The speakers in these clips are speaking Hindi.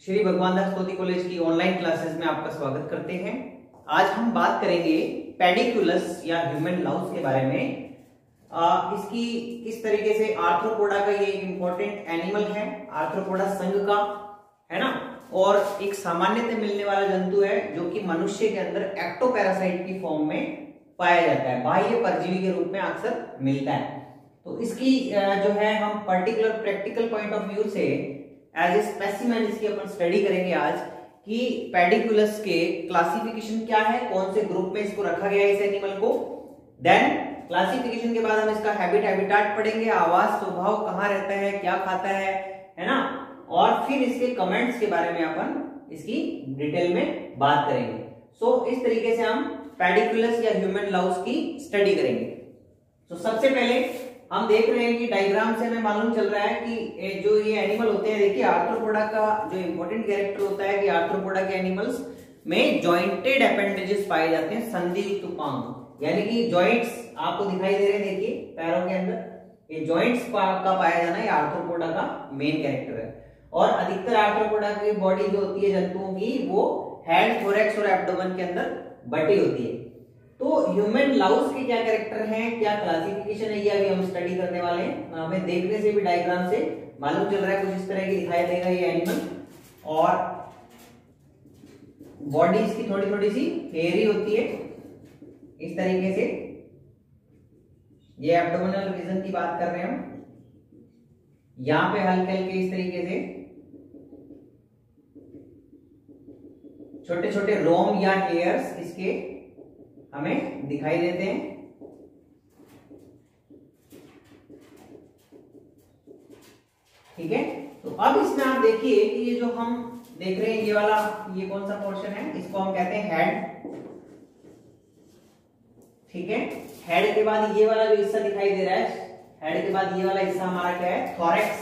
श्री भगवान दास तोती कॉलेज की ऑनलाइन क्लासेस में आपका स्वागत करते हैं। आज हम बात करेंगे पेडिकुलस या ह्यूमन लाउस के बारे में। इसकी किस तरीके से आर्थ्रोपोडा का ये एक इंपॉर्टेंट एनिमल है, आर्थ्रोपोडा संघ का, है ना, और एक सामान्यतः मिलने वाला जंतु है जो कि मनुष्य के अंदर एक्टोपैरासाइट की फॉर्म में पाया जाता है, बाह्य परजीवी के रूप में अक्सर मिलता है। तो इसकी जो है हम particular practical point of view से एज ए स्पेसिमेन इसकी अपन स्टडी करेंगे आज कि पेडिकुलस के क्लासिफिकेशन क्या है, कौन से ग्रुप में इसको रखा गया है इस एनिमल को। देन क्लासिफिकेशन के बाद हम इसका हैबिटेट पढ़ेंगे, आवास स्वभाव, कहाँ रहता है, क्या खाता है ना, और फिर इसके कमेंट्स के बारे में अपन इसकी डिटेल में बात करेंगे। सो इस तरीके से हम पेडिकुलस या ह्यूमन लाउस की स्टडी करेंगे। तो सबसे पहले हम देख रहे हैं कि डायग्राम से हमें मालूम चल रहा है कि जो ये एनिमल होते हैं, देखिए आर्थ्रोपोडा का जो इंपॉर्टेंट कैरेक्टर होता है कि आर्थ्रोपोडा के एनिमल्स में जॉइंटेड अपेंडेजेस पाए जाते हैं, संधियुक्त पांव, यानी कि जॉइंट्स आपको दिखाई दे रहे हैं, देखिए पैरों के अंदर ये जॉइंट्स का पाया जाना, ये आर्थ्रोपोडा का मेन कैरेक्टर है। और अधिकतर आर्थ्रोपोडा की बॉडी जो होती है जंतुओं की, वो हेड, थोरैक्स और एब्डोमेन के अंदर बटी होती है। तो ह्यूमन लाउस के क्या कैरेक्टर हैं, क्या क्लासिफिकेशन है, ये अभी हम स्टडी करने वाले हैं। हमें देखने से भी डायग्राम से मालूम चल रहा है कुछ इस तरह की दिखाई देगा ये एनिमल, और बॉडी इसकी थोड़ी थोड़ी सी हेयरी होती है इस तरीके से। ये एब्डोमिनल रीजन की बात कर रहे हैं हम, यहां पे हल्के हल्के इस तरीके से छोटे छोटे रोम या हेयर्स इसके हमें दिखाई देते हैं। ठीक है, तो अब इसमें आप देखिए कि ये जो हम देख रहे हैं ये वाला, ये कौन सा पोर्शन है, इसको हम कहते हैं हेड। ठीक है, हेड के बाद ये वाला जो हिस्सा दिखाई दे रहा है, हेड के बाद ये वाला हिस्सा हमारा क्या है, थोरैक्स।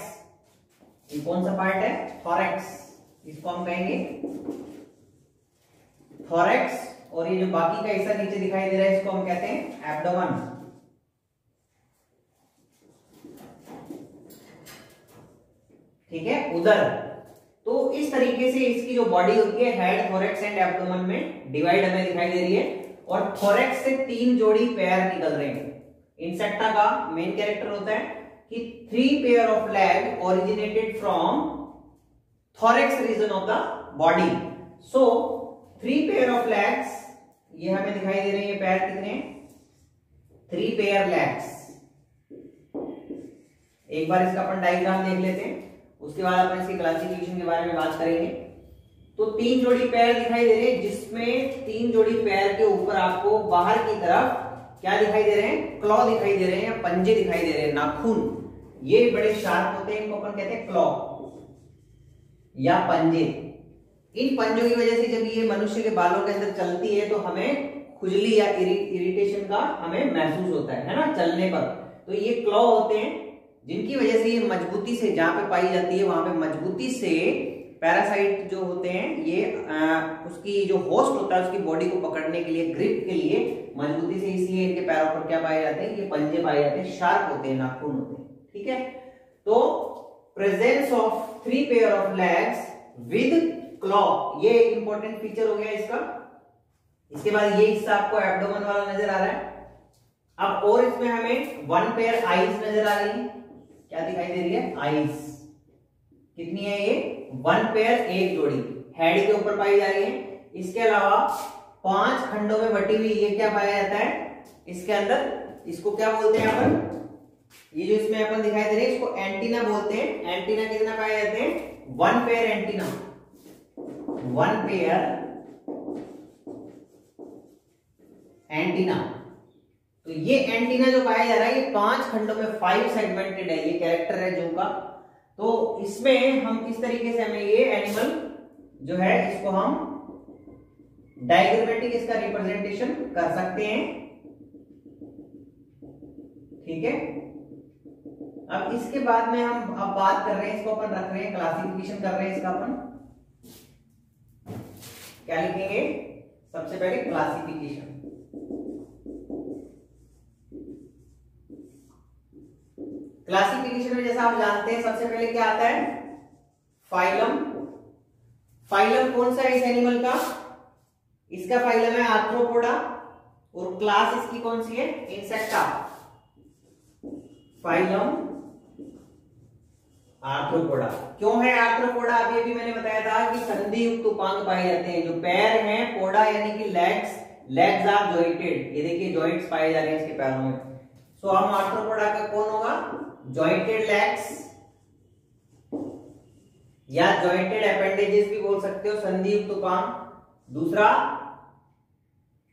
ये कौन सा पार्ट है, थोरैक्स, इसको हम कहेंगे थोरैक्स। और ये जो बाकी का हिस्सा नीचे दिखाई दे रहा है, इसको हम कहते हैं एब्डोमेन। ठीक है, उदर। तो इस तरीके से इसकी जो बॉडी होती है, हेड, थोरैक्स एंड एब्डोमेन में डिवाइड हमें दिखाई दे रही है। और थोरैक्स से 3 जोड़ी पैर निकल रहे हैं। इंसेक्टा का मेन कैरेक्टर होता है कि 3 pair of leg originated from thorax region of the body. So 3 pair of legs, ये हमें दिखाई दे रहे हैं, पैर कितने, 3 पेयर लेग्स। एक बार इसका अपन डायग्राम देख लेते हैं, उसके बाद अपन इसके क्लासिफिकेशन के बारे में बात करेंगे। तो 3 जोड़ी पैर दिखाई दे रहे हैं, जिसमें 3 जोड़ी पैर के ऊपर आपको बाहर की तरफ क्या दिखाई दे रहे हैं, क्लॉ दिखाई दे रहे हैं या पंजे दिखाई दे रहे हैं, नाखून। ये बड़े शार्प होते हैं, इनको अपन कहते हैं क्लॉ या पंजे। इन पंजों की वजह से जब ये मनुष्य के बालों के अंदर चलती है तो हमें खुजली या इरिटेशन का हमें महसूस होता है ना, चलने पर। तो ये क्लॉ होते हैं जिनकी वजह से ये मजबूती से, जहां पे पाई जाती है वहां पे मजबूती से पैरासाइट जो होते हैं, ये उसकी जो होस्ट होता है उसकी बॉडी को पकड़ने के लिए, ग्रिप के लिए मजबूती से, इसलिए इनके पैरों पर क्या पाए जाते हैं, ये पंजे पाए जाते हैं, शार्प होते हैं, नाखून होते हैं। ठीक है, तो presence of 3 pair of legs with claw, ये एक इंपॉर्टेंट फीचर हो गया इसका। इसके बाद ये हिस्सा आपको एब्डोमेन वाला नजर आ रहा है। अब और इसमें हमें 1 पेयर आईज नजर आ रही है, क्या दिखाई दे रही है, आईज। कितनी है ये, 1 पेयर, एक जोड़ी हेड के ऊपर पाई जा रही है। इसके अलावा 5 खंडों में बटी हुई ये क्या पाया जाता है इसके अंदर, इसको क्या बोलते हैं अपन, ये जो इसमें अपन दिखाई दे रहे हैं इसको एंटीना बोलते हैं। एंटीना कितना पाए जाते हैं, 1 पेयर एंटीना, 1 पेयर एंटीना। तो ये एंटीना जो पाया जा रहा है ये 5 खंडों में 5 सेगमेंटेड है, ये कैरेक्टर है जो का। तो इसमें हम इस तरीके से हमें ये एनिमल जो है इसको हम डायग्रामेटिक इसका रिप्रेजेंटेशन कर सकते हैं। ठीक है, अब इसके बाद में हम अब बात कर रहे हैं, इसको अपन रख रहे हैं, क्लासिफिकेशन कर रहे हैं इसका। अपन क्या लिखेंगे, सबसे पहले क्लासिफिकेशन। क्लासिफिकेशन में जैसा आप जानते हैं सबसे पहले क्या आता है, फाइलम, फाइलम कौन सा है इस एनिमल का? इसका फाइलम है आर्थ्रोपोडा और क्लास इसकी कौन सी है? इंसेक्टा। Phylum arthropoda. क्यों है आर्थ्रोपोडा? अभी अभी मैंने बताया था कि संधि युक्त उपांग पाए जाते हैं। जो पैर हैं, पोडा यानी कि लेग्स आर जॉइंटेड। ये देखिए जॉइंट्स पाए जा रहे हैं इसके पैरों में। सो हम आर्थ्रोपोडा का कौन होगा? जॉइंटेड लेग्स या जॉइंटेड अपेंडेजेस भी बोल सकते हो, संधि युक्त उपांग। दूसरा,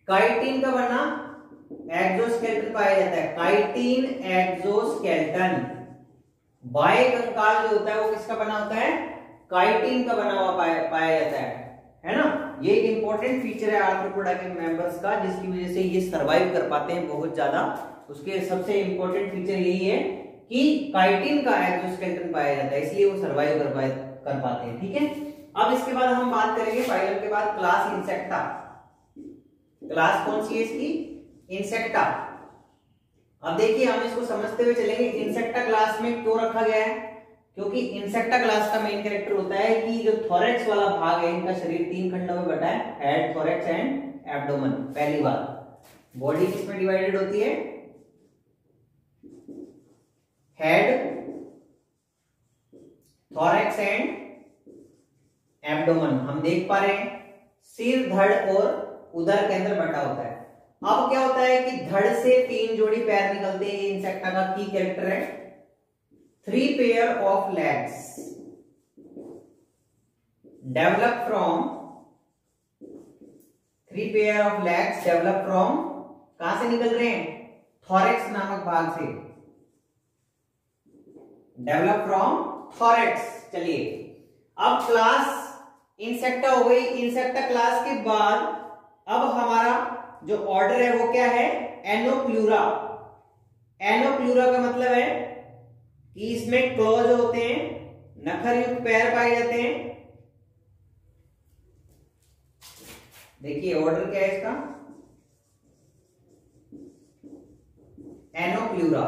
काइटिन का बना एक्सोस्केलेटन पाया जाता है। Chitin exoskeleton. बाह्य कंकाल जो होता है वो किसका बना होता है? काइटिन का बना हुआ पाया जाता है ना। ये एक इंपॉर्टेंट फीचर है आर्थ्रोपोडा के मेंबर्स का, जिसकी वजह से ये सरवाइव कर पाते हैं बहुत ज्यादा। उसके सबसे इंपॉर्टेंट फीचर यही है कि काइटिन का एक्सोस्केलेटन पाया जाता है, इसलिए वो सरवाइव कर पाते हैं। ठीक है, अब इसके बाद हम बात करेंगे फाइलम के बाद क्लास इंसेक्टा। क्लास कौन सी है इसकी? इंसेक्टा। अब देखिए हम इसको समझते हुए चलेंगे। इंसेक्टा क्लास में क्यों रखा गया है? क्योंकि इंसेक्टा क्लास का मेन कैरेक्टर होता है कि जो थोरैक्स वाला भाग है, इनका शरीर 3 खंडों में बटा है, हेड, थोरैक्स एंड एब्डोमेन। पहली बात, बॉडी किसमें डिवाइडेड होती है? Head, thorax and abdomen. हम देख पा रहे हैं सिर, धड़ और उदर के अंदर बटा होता है। अब क्या होता है कि धड़ से 3 जोड़ी पैर निकलते हैं। इंसेक्टा का की कैरेक्टर है। 3 pair of legs develop from कहां से निकल रहे हैं? थोरैक्स नामक भाग से। Develop from thorax. चलिए, अब क्लास इंसेक्टा हो गई। इंसेक्टा क्लास के बाद अब हमारा जो ऑर्डर है वो क्या है? एनोप्लूरा। एनोप्लूरा का मतलब है कि इसमें क्लॉज होते हैं, नखर युक्त पैर पाए जाते हैं। देखिए ऑर्डर क्या है इसका? एनोप्लूरा।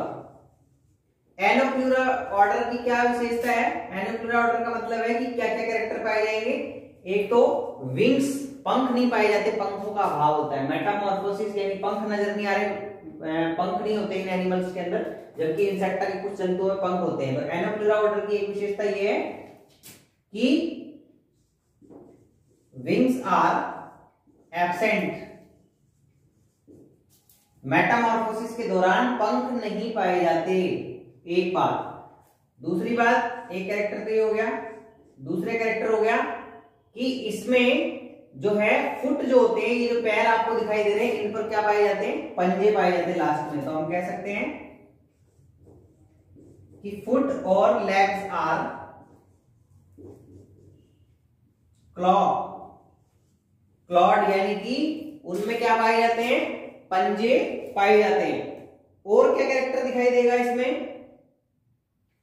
एनोप्लूरा ऑर्डर की क्या विशेषता है? एनोप्लूरा ऑर्डर का मतलब है कि क्या क्या कैरेक्टर पाए जाएंगे? एक तो विंग्स, पंख नहीं पाए जाते, पंखों का अभाव होता है। मेटामॉर्फोसिस यानी पंख नजर नहीं आ रहे, पंख नहीं होते इन एनिमल्स के अंदर, जबकि इंसेक्टा के कुछ जंतुओं में पंख होते हैं। तो एनोप्लूरा ऑर्डर की एक विशेषता ये है कि विंग्स आर एब्सेंट। मेटामॉर्फोसिस के दौरान पंख नहीं पाए जाते, एक बात। दूसरी बात, एक कैरेक्टर तो ये हो गया। दूसरे कैरेक्टर हो गया कि इसमें जो है फुट जो होते हैं, ये जो पैर आपको दिखाई दे रहे हैं, इन पर क्या पाए जाते हैं? पंजे पाए जाते हैं लास्ट में। तो हम कह सकते हैं कि फुट और लेग्स आर क्लॉड, यानी कि उनमें क्या पाए जाते हैं? पंजे पाए जाते हैं। और क्या कैरेक्टर दिखाई देगा इसमें?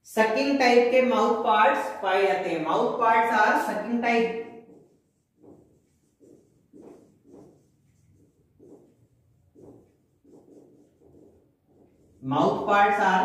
सकिंग टाइप के माउथ पार्ट्स पाए जाते हैं। Mouth parts are sucking type. Mouth parts are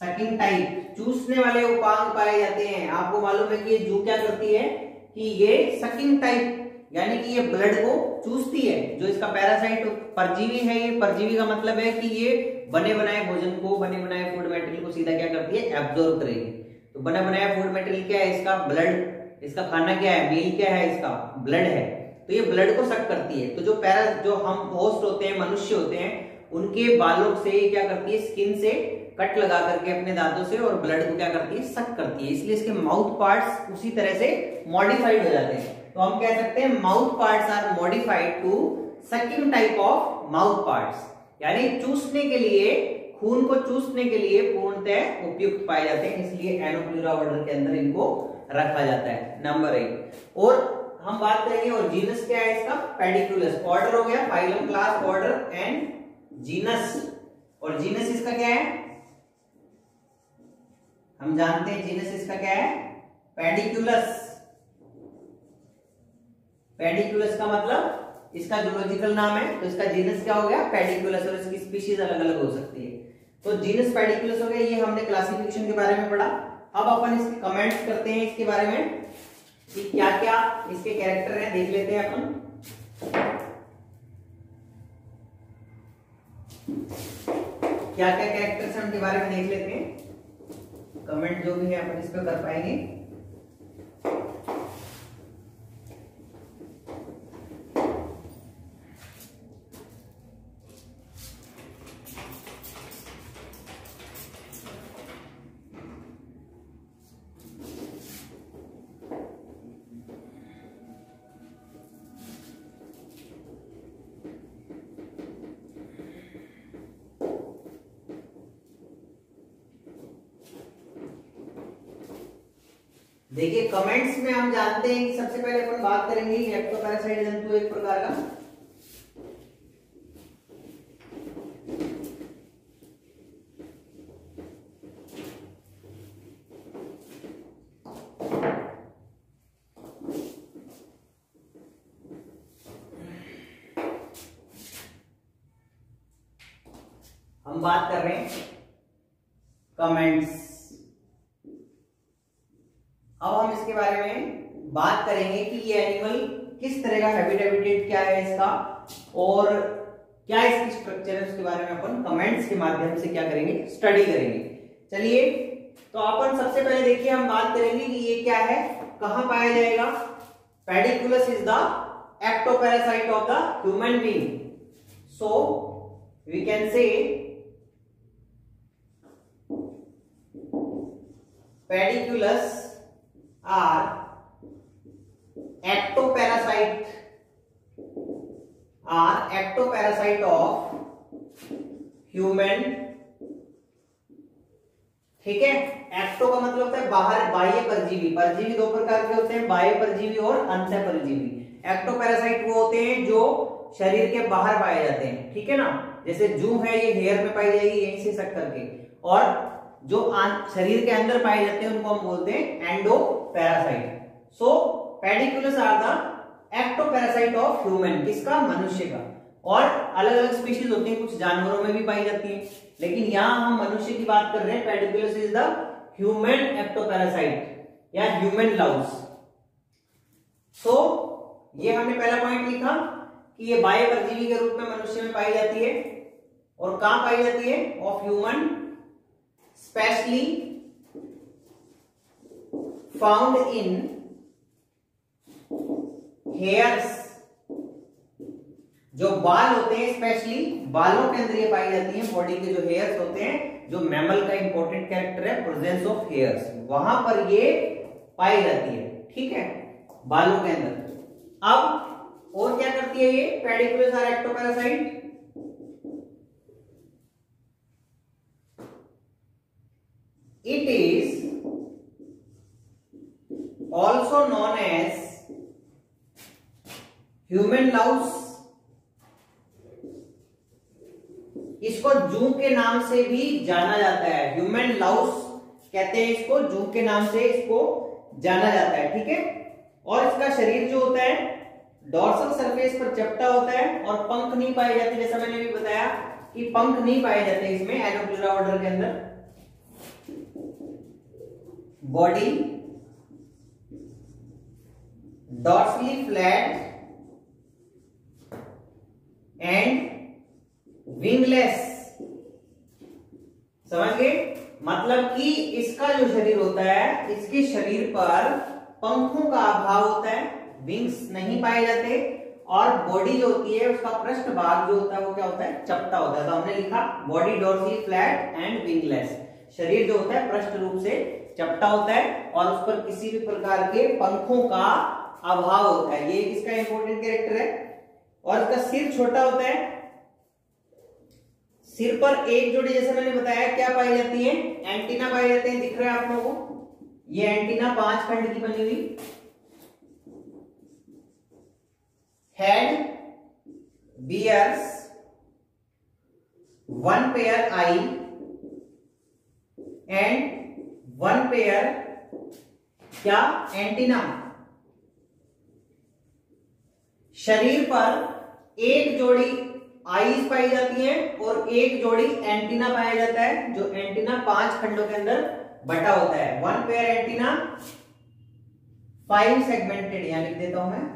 sucking type, चूसने वाले उपांग पाए जाते हैं। आपको मालूम है कि ये जू क्या करती है कि ये सकिंग टाइप, यानी कि ये ब्लड को चूसती है। जो इसका पैरासाइट परजीवी है, ये परजीवी का मतलब है कि ये बने बनाए भोजन को, बने बनाए फूड मटेरियल को सीधा क्या करती है? एब्जॉर्ब करेगी। तो बना बनाया फूड मटेरियल क्या है? इसका ब्लड। इसका खाना क्या है? मील क्या है? इसका ब्लड है। तो ये ब्लड को सक करती है। तो जो हम होस्ट होते हैं, मनुष्य होते हैं, उनके बालों से क्या करती है? स्किन से कट लगा करके अपने दांतों से और ब्लड को क्या करती है? सक करती है। इसलिए इसके माउथ पार्ट्स उसी तरह से मॉडिफाइड हो जाते हैं। तो हम कह सकते हैं mouth parts are modified to sucking type of mouth parts, यानी चूसने के लिए, खून को चूसने के लिए पूर्णतः उपयुक्त पाए जाते हैं। इसलिए एनोप्लूरा ऑर्डर के अंदर इनको रखा जाता है। नंबर 1। और हम बात करेंगे और जीनस क्या है इसका? पेडिकुलस। ऑर्डर हो गया phylum, class, order and genus. और जीनस इसका क्या है? हम जानते हैं जीनस इसका क्या है? पेडिकुलस। पेडिकुलस का मतलब इसका जूलॉजिकल नाम है, तो इसका जीनस क्या हो गया? पेडिकुलस। और इसकी स्पीशीज अलग अलग हो सकती है। तो जीनस पेडिकुलस हो गया। ये हमने क्लासिफिकेशन के बारे में पढ़ा। अब अपन इसके कमेंट्स करते हैं इसके बारे में। कि क्या क्या इसके कैरेक्टर हैं, देख लेते हैं अपन। क्या क्या कैरेक्टर्स हैं उनके बारे में देख लेते हैं। कमेंट जो भी है अपन इस पर कर पाएंगे। देखिए कमेंट्स में हम जानते हैं कि सबसे पहले अपन बात करेंगे एक्टोपैरासाइट जंतु एक प्रकार का। हम बात कर रहे हैं कमेंट्स। अब हम इसके बारे में बात करेंगे कि ये एनिमल किस तरह का हैबिटेट क्या है इसका और क्या इसकी स्ट्रक्चर है, उसके बारे में अपन कमेंट्स के माध्यम से क्या करेंगे, स्टडी करेंगे। चलिए तो अपन सबसे पहले देखिए हम बात करेंगे कि ये क्या है, कहां पाया जाएगा। Pediculus is the ectoparasite of the human being. So we can say pediculus are ectoparasite of human। ठीक है, एक्टो का मतलब होता है बाहर, बाह्य परजीवी। परजीवी दो प्रकार के होते हैं, बाह्य परजीवी और अंतः परजीवी। एक्टोपैरासाइट वो होते हैं जो शरीर के बाहर पाए जाते हैं, ठीक है ना। जैसे जूं है ये हेयर में पाई जाएगी यहीं से सक करके, और जो शरीर के अंदर पाए जाते हैं उनको हम बोलते हैं endoparasite. So pediculus are the ectoparasite of human, किसका, मनुष्य का। और अलग अलग स्पीशीज होती हैं, कुछ जानवरों में भी पाई जाती हैं, लेकिन यहां हम मनुष्य की बात कर रहे हैं। Pediculus is the human ectoparasite या ह्यूमन लाउस। सो ये हमने पहला पॉइंट लिखा कि ये बाह्य परजीवी के रूप में मनुष्य में पाई जाती है। और कहां पाई जाती है, of human, specially found in hairs. जो बाल होते हैं स्पेशली बालों के अंदर ये पाई जाती हैं। बॉडी के जो हेयर्स होते हैं, जो मैमल का इंपॉर्टेंट कैरेक्टर है प्रेजेंस ऑफ हेयर्स, वहां पर ये पाई जाती है, ठीक है, बालों के अंदर। अब और क्या करती है ये pediculus are ectoparasite, it is also known as human louse। इसको जू के नाम से भी जाना जाता है, ह्यूमन लाउस कहते हैं इसको, जू के नाम से इसको जाना जाता है, ठीक है। और इसका शरीर जो होता है डॉर्सल सरफेस पर चपटा होता है और पंख नहीं पाए जाते, जैसा मैंने भी बताया कि पंख नहीं पाए जाते इसमें एनोप्टेरा ऑर्डर के अंदर। Body dorsally flat and wingless. समझ गए, मतलब कि इसका जो शरीर होता है, इसके शरीर पर पंखों का अभाव होता है, विंग्स नहीं पाए जाते, और बॉडी जो होती है उसका पृष्ठ भाग जो होता है वो क्या होता है, चपटा होता है। तो हमने लिखा body dorsally flat and wingless. शरीर जो होता है पृष्ठ रूप से चपटा होता है और उस पर किसी भी प्रकार के पंखों का अभाव होता है। ये इसका इंपॉर्टेंट कैरेक्टर है। और इसका सिर छोटा होता है। सिर पर एक जोड़ी, जैसे मैंने बताया, क्या पाई जाती है, एंटीना पाए जाते हैं। दिख रहा है आप लोगों को, ये एंटीना 5 खंड की बनी हुई। Head bears 1 pair eye and 1 pair क्या, एंटीना। शरीर पर एक जोड़ी आईज पाई जाती है और एक जोड़ी एंटीना पाया जाता है, जो एंटीना 5 खंडों के अंदर बटा होता है। 1 पेयर एंटीना 5 सेगमेंटेड, यहां लिख देता हूं मैं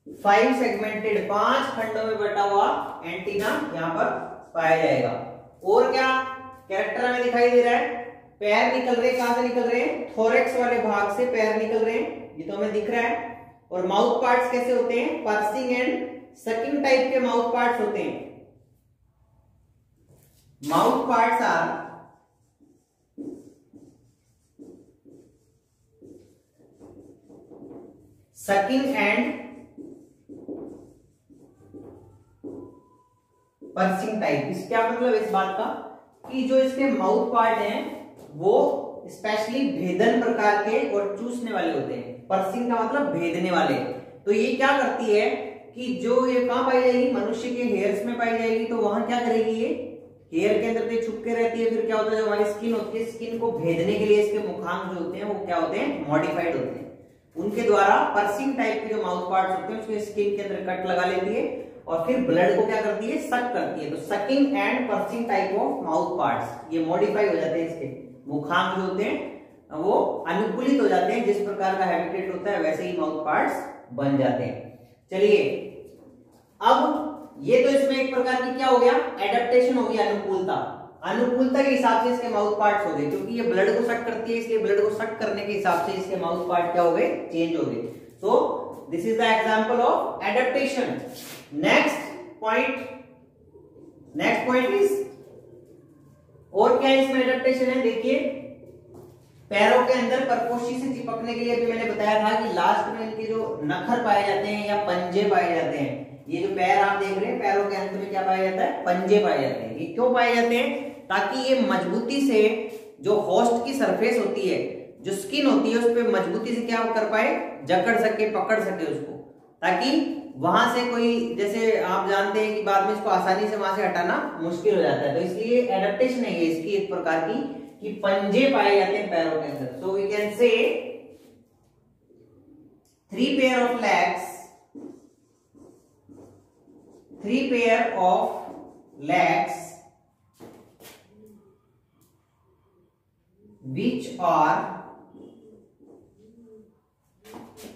5 सेगमेंटेड, 5 खंडों में बटा हुआ एंटीना यहां पर पाया जाएगा। और क्या कैरेक्टर में दिखाई दे रहा है, पैर निकल रहे, कहां से निकल रहे हैं, थोरेक्स वाले भाग से पैर निकल रहे हैं, ये तो हमें दिख रहा है। और माउथ पार्ट्स कैसे होते हैं, पर्सिंग एंड सकिंग टाइप के माउथ पार्ट्स होते हैं। Mouth parts are sucking and piercing type. इस क्या मतलब इस बात का कि जो इसके माउथ पार्ट हैं वो स्पेशली भेदन प्रकार के और चूसने वाले होते हैं। पर्सिंग का मतलब भेदने वाले। तो ये क्या करती है कि जो ये कहां पाई जाएगी, मनुष्य के हेयर्स में पाई जाएगी। तो वहां क्या करेगी, ये हेयर के अंदर छुप के रहती है। फिर क्या होता है, जो हमारी स्किन होती है, स्किन को भेदने के लिए इसके मुखांग जो होते हैं वो क्या होते हैं, मॉडिफाइड होते हैं। उनके द्वारा पर्सिंग टाइप के जो माउथ पार्ट्स होते हैं उसके स्किन के अंदर कट लगा लेती है और फिर ब्लड को क्या करती है, सक करती है। तो sucking and piercing type of mouth parts ये मॉडिफाई हो जाते हैं, इसके मुखांग जो होते हैं वो अनुकूलित हो जाते हैं। जिस प्रकार का हैबिटेट होता है वैसे ही माउथ पार्ट्स बन जाते हैं। चलिए अब ये तो इसमें एक प्रकार की क्या हो गया, एडेप्टेशन हो गया, अनुकूलता। अनुकूलता के हिसाब से इसके माउथ पार्ट्स हो गए, क्योंकि ये ब्लड को सक करती है, इसलिए ब्लड को सक करने के हिसाब से इसके माउथ पार्ट क्या हो गए, चेंज हो गए। So this is the example of adaptation. Next point is, और क्या इसमें एडेप्टेशन है, देखिए पैरों के अंदर परपोशी से चिपकने के लिए अभी मैंने बताया था कि लास्ट में इनके जो नखर पाए जाते हैं या पंजे पाए जाते हैं। ये जो पैर आप देख रहे हैं, पैरों के अंत में क्या पाया जाता है, पंजे पाए जाते हैं। ये क्यों पाए जाते हैं, ताकि ये मजबूती से जो होस्ट की सरफेस होती है, जो स्किन होती है, उस पर मजबूती से क्या कर पाए, जकड़ सके, पकड़ सके उसको, ताकि वहां से कोई, जैसे आप जानते हैं कि बाद में इसको आसानी से वहां से हटाना मुश्किल हो जाता है। तो इसलिए एडेप्टेशन है ये इसकी एक प्रकार की, कि पंजे पाए जाते हैं पैरों के अंदर। सो we can say 3 pair of legs, 3 pair of legs which are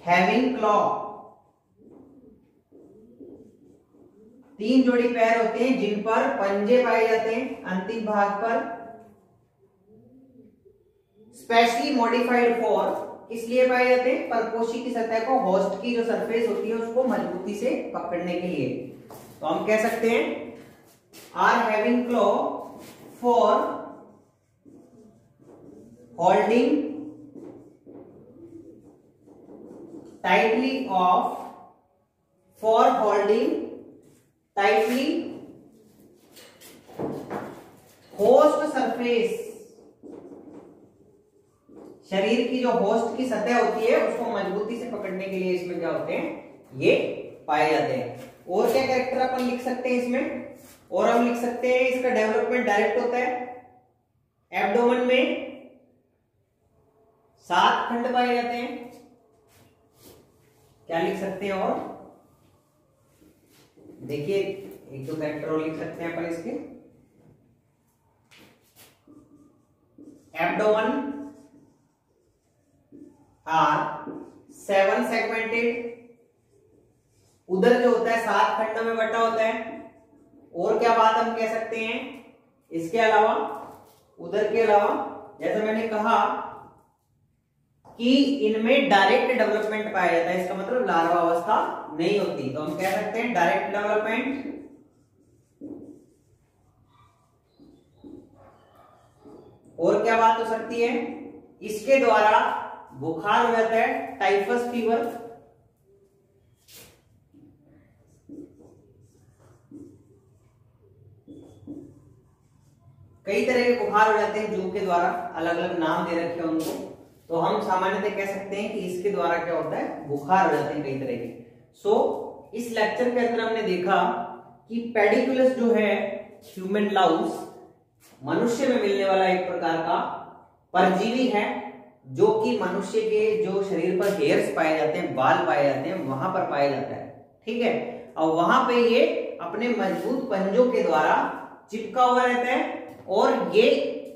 having claw। 3 जोड़ी पैर होते हैं जिन पर पंजे पाए जाते हैं अंतिम भाग पर। स्पेशली मॉडिफाइड फॉर, इसलिए पाए जाते हैं परपोशी की सतह को, होस्ट की जो सरफेस होती है उसको मजबूती से पकड़ने के लिए। तो हम कह सकते हैं are having claw for holding tightly of, for holding tightly host surface. शरीर की जो होस्ट की सतह होती है उसको मजबूती से पकड़ने के लिए इसमें क्या होते हैं, ये पाए जाते हैं। और क्या कैरेक्टर अपन लिख सकते हैं इसमें, और हम लिख सकते हैं इसका डेवलपमेंट डायरेक्ट होता है। एब्डोमेन में 7 खंड पाए जाते हैं। क्या लिख सकते हैं, और देखिए एक दो कैरेक्टर और लिख सकते हैं अपन इसके। एब्डोमेन आर 7 सेगमेंटेड, उदर जो होता है 7 खंडों में बटा होता है। और क्या बात हम कह सकते हैं इसके अलावा, उदर के अलावा, जैसे मैंने कहा कि इनमें डायरेक्ट डेवलपमेंट पाया जाता है, इसका मतलब लार्वा अवस्था नहीं होती। तो हम कह सकते हैं डायरेक्ट डेवलपमेंट। और क्या बात हो सकती है, इसके द्वारा बुखार हो जाता है, टाइफस फीवर। कई तरह के बुखार हो जाते हैं जू के द्वारा, अलग अलग नाम दे रखे हैं उनको। तो हम सामान्यतः कह सकते हैं कि इसके द्वारा क्या होता है, बुखार हो जाते हैं कई तरह के। सो इस लेक्चर के अंदर हमने देखा कि पेडिकुलस जो है ह्यूमन लाउस, मनुष्य में मिलने वाला एक प्रकार का परजीवी है, जो कि मनुष्य के जो शरीर पर हेयर्स पाए जाते हैं, बाल पाए जाते हैं, वहां पर पाया जाता है। ठीक है, और वहां पे ये अपने मजबूत पंजों के द्वारा चिपका हुआ रहता है और ये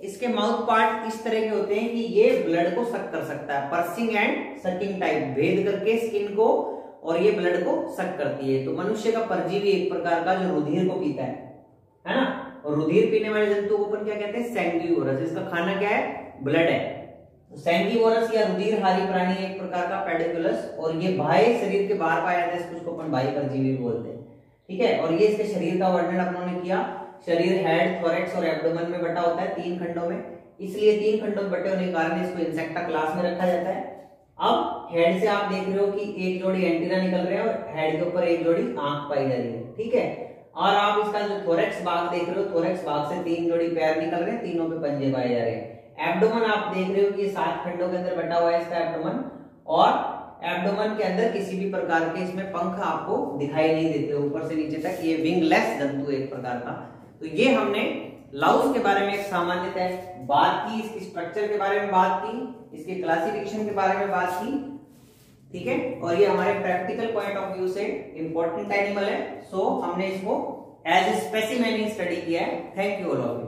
इसके माउथ पार्ट इस तरह के होते हैं कि ये ब्लड को सक कर सकता है, पर्सिंग एंड सकिंग टाइप, भेद करके स्किन को, और ये ब्लड को सक करती है। तो मनुष्य का परजीवी एक प्रकार का जो रुधिर को पीता है ना, और रुधिर पीने वाले जंतु को अपन क्या कहते हैं, सैंग्यूवोरस। इसका खाना क्या है, ब्लड है। तो सैंग्यूवोरस या रुधिरहारी प्राणी एक प्रकार का पेडिकुलस, और ये बाह्य शरीर के बाहर पाया जाता है, इसको अपन बाह्य परजीवी बोलते हैं। ठीक है, और ये इसके शरीर का वर्णन अपनों ने किया। शरीर हेड, थोरैक्स और एब्डोमेन में बटा होता है 3 खंडों में, इसलिए 3 खंडों में बटे होने के कारण इसको इंसेक्टा क्लास में रखा जाता है। अब हेड से आप देख रहे हो कि एक जोड़ी एंटीना निकल रहे हैं और हेड के ऊपर एक जोड़ी आंख पाई जा रही है। ठीक है, और आप इसका जो थोरैक्स भाग देख रहे हो, थोरैक्स भाग से 3 जोड़ी पैर निकल रहे हैं, तीनों पे पंजे पाए जा रहे हैं। एब्डोमेन आप देख रहे हो कि ये 7 खंडों के अंदर बटा हुआ है इसका एब्डोमेन, और एब्डोमेन के अंदर किसी भी प्रकार के इसमें पंख आपको दिखाई नहीं देते ऊपर से नीचे तक, ये विंगलेस जंतु एक प्रकार का। तो ये हमने लाउस के बारे में एक सामान्यतः बात की, इसकी स्ट्रक्चर के बारे में बात की, इसके क्लासिफिकेशन के बारे में बात की। ठीक है, और ये हमारे प्रैक्टिकल पॉइंट ऑफ व्यू से इंपॉर्टेंट एनिमल है, सो हमने इसको एज ए स्पेसिमेन स्टडी किया है। Thank you all of you.